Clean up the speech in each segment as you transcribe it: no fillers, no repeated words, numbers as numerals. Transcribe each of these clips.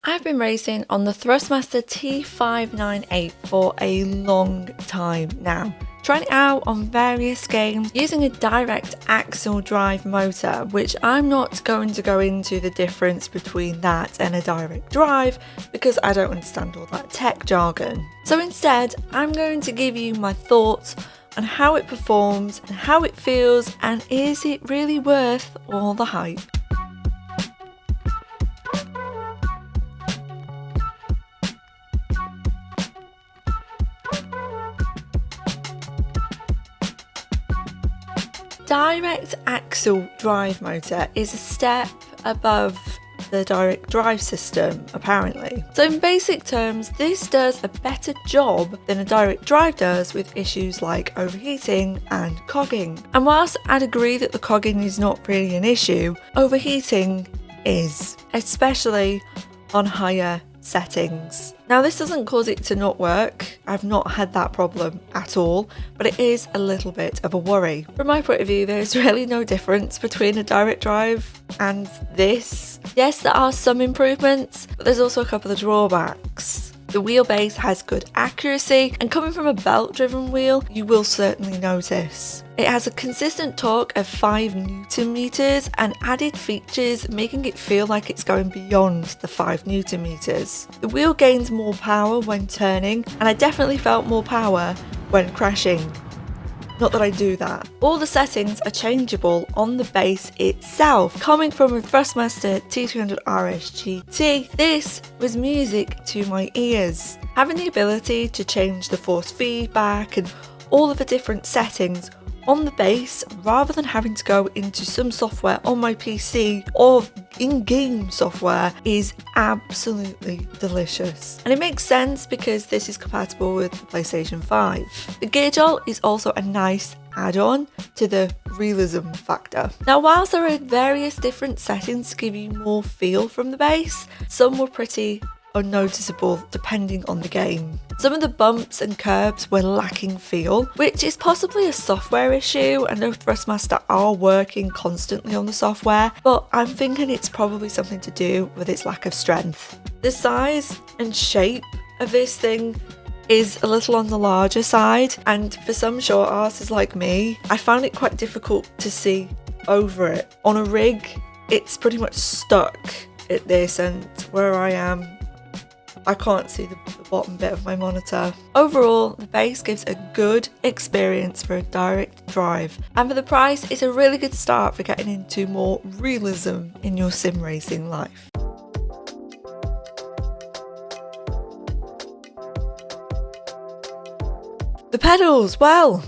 I've been racing on the Thrustmaster T598 for a long time now, trying it out on various games using a direct axle drive motor, which I'm not going to go into the difference between that and a direct drive because I don't understand all that tech jargon. So instead, I'm going to give you my thoughts on how it performs and how it feels, and is it really worth all the hype? Direct axle drive motor is a step above the direct drive system, apparently. So in basic terms, this does a better job than a direct drive does with issues like overheating and cogging. And whilst I'd agree that the cogging is not really an issue, overheating is, especially on higher settings. Now this doesn't cause it to not work, I've not had that problem at all, but it is a little bit of a worry. From my point of view, there's really no difference between a direct drive and this. Yes, there are some improvements, but there's also a couple of drawbacks. The wheelbase has good accuracy, and coming from a belt-driven wheel, you will certainly notice. It has a consistent torque of 5 Newton meters and added features making it feel like it's going beyond the 5 Newton meters. The wheel gains more power when turning, and I definitely felt more power when crashing. Not that I do that. All the settings are changeable on the base itself. Coming from a Thrustmaster T598 GT, this was music to my ears. Having the ability to change the force feedback and all of the different settings on the base rather than having to go into some software on my PC or in-game software is absolutely delicious. And it makes sense because this is compatible with the PlayStation 5. The gear jolt is also a nice add-on to the realism factor. Now whilst there are various different settings to give you more feel from the base, some were pretty unnoticeable depending on the game. Some of the bumps and curbs were lacking feel, which is possibly a software issue. I know Thrustmaster are working constantly on the software, but I'm thinking it's probably something to do with its lack of strength. The size and shape of this thing is a little on the larger side, and for some short arses like me, I found it quite difficult to see over it. On a rig, it's pretty much stuck at this, and where I am, I can't see the bottom bit of my monitor. Overall, the base gives a good experience for a direct drive, and for the price, it's a really good start for getting into more realism in your sim racing life. The pedals, well,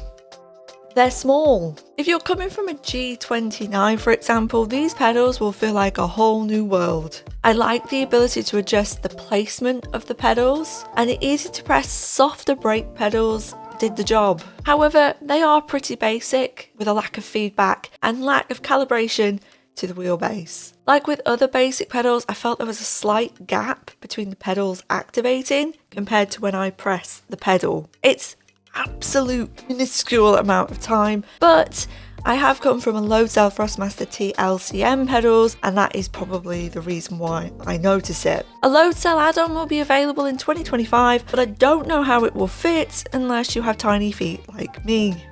they're small. If you're coming from a G29, for example, these pedals will feel like a whole new world. I like the ability to adjust the placement of the pedals, and the easy to press softer brake pedals did the job. However, they are pretty basic with a lack of feedback and lack of calibration to the wheelbase. Like with other basic pedals, I felt there was a slight gap between the pedals activating compared to when I press the pedal. It's absolute minuscule amount of time, but I have come from a load cell Thrustmaster TLCM pedals, and that is probably the reason why I notice it. A load cell add-on will be available in 2025, but I don't know how it will fit unless you have tiny feet like me.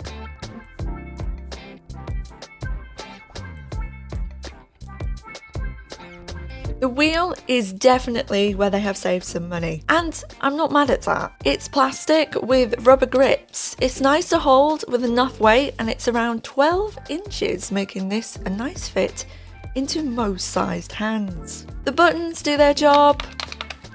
The wheel is definitely where they have saved some money, and I'm not mad at that. It's plastic with rubber grips. It's nice to hold with enough weight, and it's around 12 inches, making this a nice fit into most sized hands. The buttons do their job,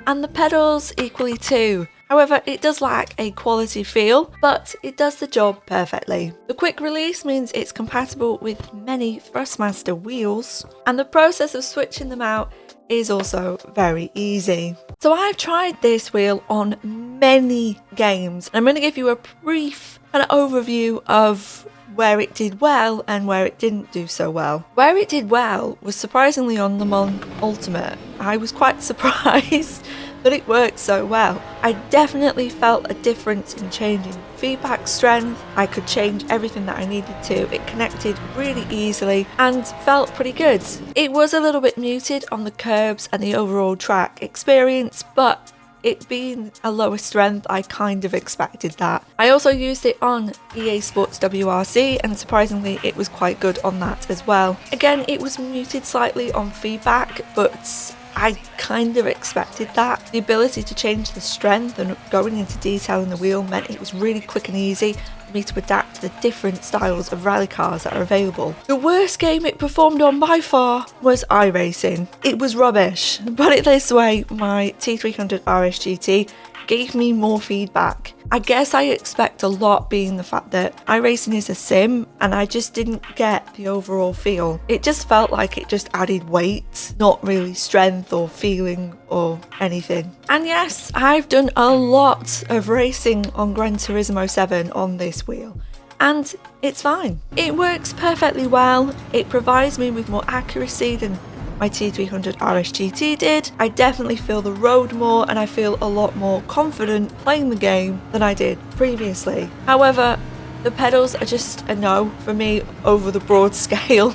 and the pedals equally too. However, it does lack a quality feel, but it does the job perfectly. The quick release means it's compatible with many Thrustmaster wheels, and the process of switching them out is also very easy. So I've tried this wheel on many games. I'm going to give you a brief kind of overview of where it did well and where it didn't do so well. Where it did well was surprisingly on the Ultimate. I was quite surprised but it worked so well. I definitely felt a difference in changing feedback strength. I could change everything that I needed to. It connected really easily and felt pretty good. It was a little bit muted on the curbs and the overall track experience, but it being a lower strength, I kind of expected that. I also used it on EA Sports WRC and surprisingly it was quite good on that as well. Again, it was muted slightly on feedback, but I kind of expected that. The ability to change the strength and going into detail in the wheel meant it was really quick and easy for me to adapt to the different styles of rally cars that are available. The worst game it performed on by far was iRacing. It was rubbish. Put it this way, my T300 RS GT gave me more feedback. I guess I expect a lot being the fact that iRacing is a sim and I just didn't get the overall feel. It just felt like it just added weight, not really strength or feeling or anything. And yes, I've done a lot of racing on Gran Turismo 7 on this wheel. And it's fine. It works perfectly well. It provides me with more accuracy than my T300 RS GT did. I definitely feel the road more and I feel a lot more confident playing the game than I did previously. However, the pedals are just a no for me over the broad scale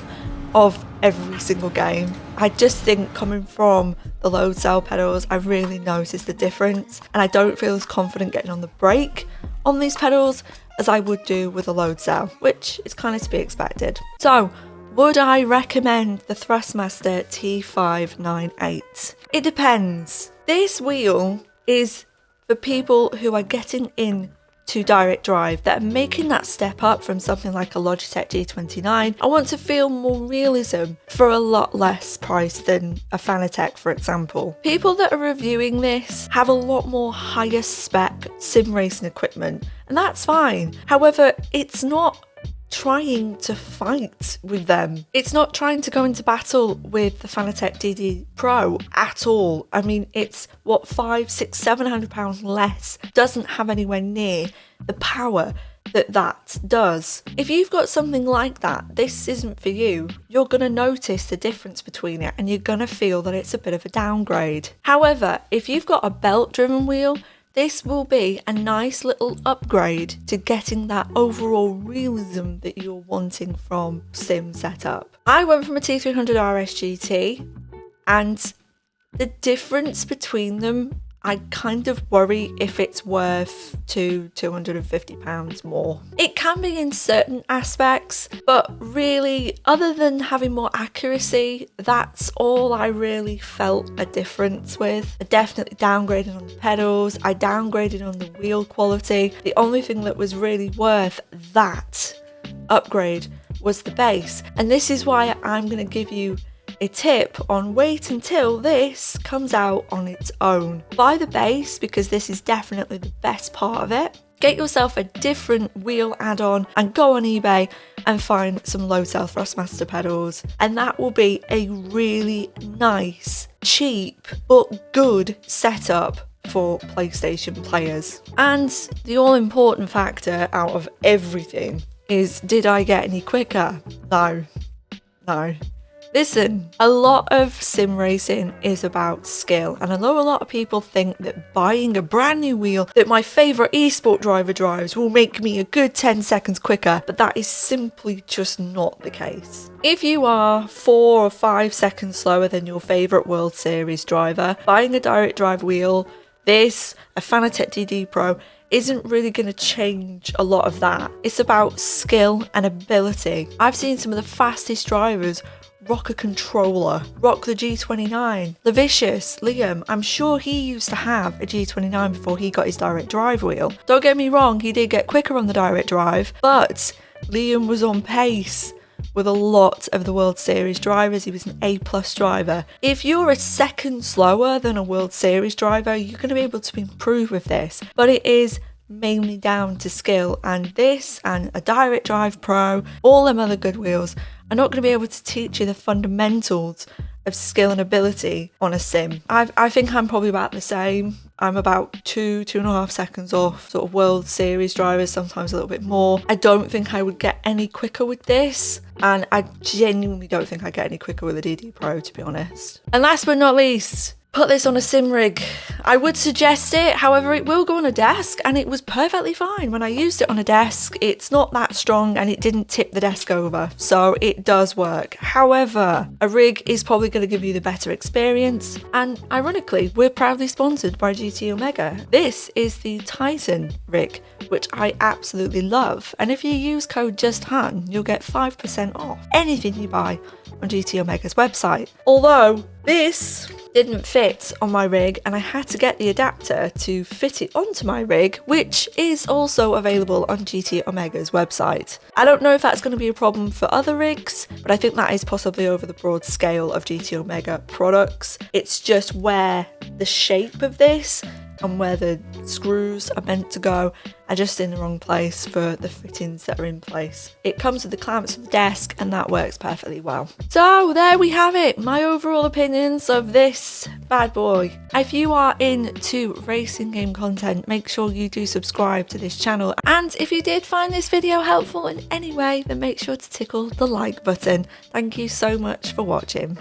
of every single game. I just think coming from the load cell pedals, I've really noticed the difference and I don't feel as confident getting on the brake on these pedals as I would do with a load cell, which is kind of to be expected. So, would I recommend the Thrustmaster T598? It depends. This wheel is for people who are getting in to direct drive, that are making that step up from something like a Logitech G29. I want to feel more realism for a lot less price than a Fanatec, for example. People that are reviewing this have a lot more higher spec sim racing equipment, and that's fine. However, it's not trying to fight with them. It's not trying to go into battle with the Fanatec DD Pro at all. I mean, it's what, £500, £600, £700 less. Doesn't have anywhere near the power that does. If you've got something like that, this isn't for you. You're going to notice the difference between it and you're going to feel that it's a bit of a downgrade. However, if you've got a belt driven wheel, this will be a nice little upgrade to getting that overall realism that you're wanting from sim setup. I went from a T300 RS GT and the difference between them, I kind of worry if it's worth £250 more. It can be in certain aspects, but really, other than having more accuracy, that's all I really felt a difference with. I definitely downgraded on the pedals, I downgraded on the wheel quality. The only thing that was really worth that upgrade was the base, and this is why I'm going to give you a tip on wait until this comes out on its own. Buy the base because this is definitely the best part of it. Get yourself a different wheel add-on and go on eBay and find some low cell Thrustmaster pedals, and that will be a really nice, cheap but good setup for PlayStation players. And the all-important factor out of everything is, did I get any quicker? No. Listen, a lot of sim racing is about skill, and I know a lot of people think that buying a brand new wheel that my favourite esport driver drives will make me a good 10 seconds quicker, but that is simply just not the case. If you are 4 or 5 seconds slower than your favourite World Series driver, buying a direct drive wheel, a Fanatec DD Pro, isn't really going to change a lot of that. It's about skill and ability. I've seen some of the fastest drivers rock a controller, rock the G29. Levicious, Liam, I'm sure he used to have a G29 before he got his direct drive wheel. Don't get me wrong, he did get quicker on the direct drive, but Liam was on pace with a lot of the World Series drivers. He was an A+ driver. If you're a second slower than a World Series driver, you're going to be able to improve with this, but it is mainly down to skill, and this and a direct drive pro, all them other good wheels, are not going to be able to teach you the fundamentals of skill and ability on a sim. I think I'm probably about the same. I'm about 2.5 seconds off sort of World Series drivers, sometimes a little bit more. I don't think I would get any quicker with this, and I genuinely don't think I get any quicker with a DD Pro, to be honest. And last but not least, put this on a sim rig. I would suggest it, however it will go on a desk, and it was perfectly fine when I used it on a desk. It's not that strong and it didn't tip the desk over, so it does work. However, a rig is probably going to give you the better experience, and ironically we're proudly sponsored by GT Omega. This is the Titan rig, which I absolutely love, and if you use code JUSTHAN you'll get 5% off anything you buy on GT Omega's website. Although this didn't fit on my rig and I had to get the adapter to fit it onto my rig, which is also available on GT Omega's website. I don't know if that's going to be a problem for other rigs, but I think that is possibly over the broad scale of GT Omega products. It's just where the shape of this and where the screws are meant to go are just in the wrong place for the fittings that are in place. It comes with the clamps for the desk and that works perfectly well. So there we have it, my overall opinions of this bad boy. If you are into racing game content, make sure you do subscribe to this channel, and if you did find this video helpful in any way, then make sure to tickle the like button. Thank you so much for watching.